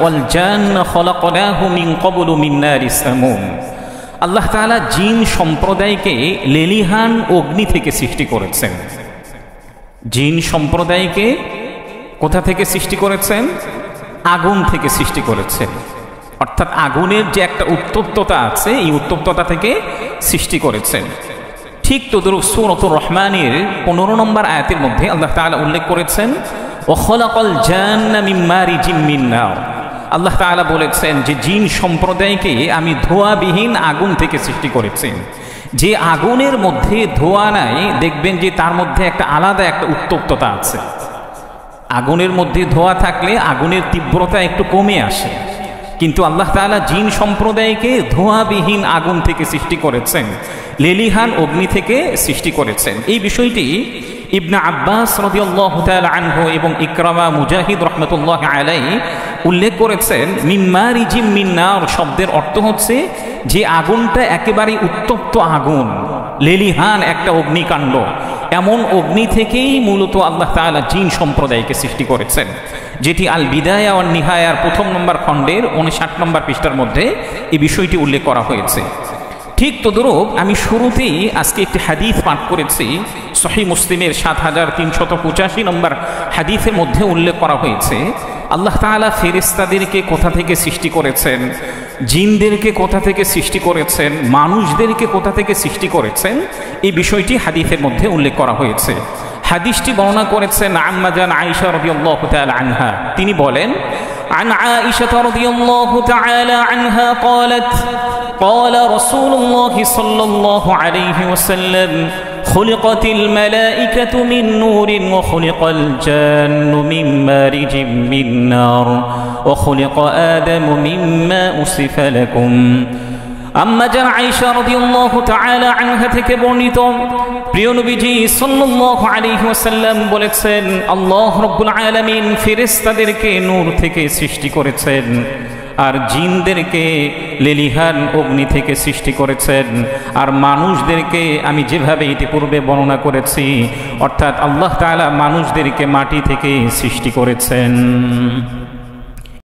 ওয়াল জান্না খলাকনাহু মিন ক্বাবলু মিন নারিস সামুম। আল্লাহ তাআলা জিন সম্প্রদায়কে লেলিহান অগ্নি থেকে সৃষ্টি করেছেন। জিন সম্প্রদায়কে কোথা থেকে সৃষ্টি করেছেন? আগুন থেকে সৃষ্টি করেছেন। অর্থাৎ আগুনের যে একটা উত্তপ্ততা আছে, এই উত্তপ্ততা থেকে সৃষ্টি করেছেন। ঠিক তদ্রুপ সূরাতুর রহমানের 15 নম্বর আয়াতের মধ্যে আল্লাহ তাআলা উল্লেখ করেছেন ওয়া খলাকাল জান্না মিন মারিজিম মিন নার। আল্লাহ তাআলা বলেছেন যে জিন সম্প্রদায়কে আমি ধোঁয়াবিহীন আগুন থেকে সৃষ্টি করেছি। যে আগুনের মধ্যে ধোঁয়া নাই, দেখবেন যে তার মধ্যে একটা আলাদা একটা উত্তপ্ততা আছে। আগুনের মধ্যে ধোঁয়া থাকলে আগুনের তীব্রতা একটু কমে আসে, কিন্তু আল্লাহ তাআলা জিন সম্প্রদায়কে ধোঁয়াবিহীন আগুন থেকে সৃষ্টি করেছেন, লেলিহান অগ্নি থেকে সৃষ্টি করেছেন। এই বিষয়টি ইবনে আব্বাস রাদিয়াল্লাহু তাআলা আনহু এবং ইকরামা, মুজাহিদ রাহমাতুল্লাহি আলাইহি উল্লেখ করেছেন মিন মারিজিম মিন নার শব্দের অর্থ হচ্ছে যে আগুনটা একেবারে উত্তপ্ত আগুন, লেলিহান একটা অগ্নিকাণ্ড। এমন অগ্নি থেকেই মূলত আল্লাহ তাআলা জিন সম্প্রদায়কে সৃষ্টি করেছেন, যেটি আল বিদায়া ওয়ান নিহায়ার 1 নম্বর খণ্ডের 59 নম্বর পৃষ্ঠার মধ্যে এই বিষয়টি উল্লেখ করা হয়েছে। ঠিক তদ্রূপ আমি শুরুতেই আজকে একটি হাদিস পাঠ করেছি, সহিহ মুসলিমের 7385 নম্বর হাদিসের মধ্যে উল্লেখ করা হয়েছে আল্লাহ তাআলা ফেরেশতাদেরকে কোথা থেকে সৃষ্টি করেছেন, জিনদেরকে কোথা থেকে সৃষ্টি করেছেন, মানুষদেরকে কোথা থেকে সৃষ্টি করেছেন, এই বিষয়টি হাদিসের মধ্যে উল্লেখ করা হয়েছে। হাদিসটি বর্ণনা করেছেন আম্মা জান আয়েশা রাদিয়াল্লাহু তাআলা আনহা। তিনি বলেন عن عائشة رضي الله تعالى عنها قالت قال رسول الله صلى الله عليه وسلم خلقت الملائكة من نور وخلق الجان من مارج من نار وخلق آدم مما أسف لكم। আম্মা জান আয়েশা রাদিয়াল্লাহু তাআলা আনহা থেকে বর্ণিত প্রিয় নবীজি সাল্লাল্লাহু আলাইহি ওয়াসাল্লাম বলেছেন আল্লাহ রাব্বুল আলামিন ফেরেশতাদেরকে নূর থেকে সৃষ্টি করেছেন আর জিনদেরকে লেলিহান অগ্নি থেকে সৃষ্টি করেছেন, আর মানুষদেরকে আমি যেভাবে ইতিপূর্বে বর্ণনা করেছি অর্থাৎ আল্লাহ তাআলা মানুষদেরকে মাটি থেকে সৃষ্টি করেছেন।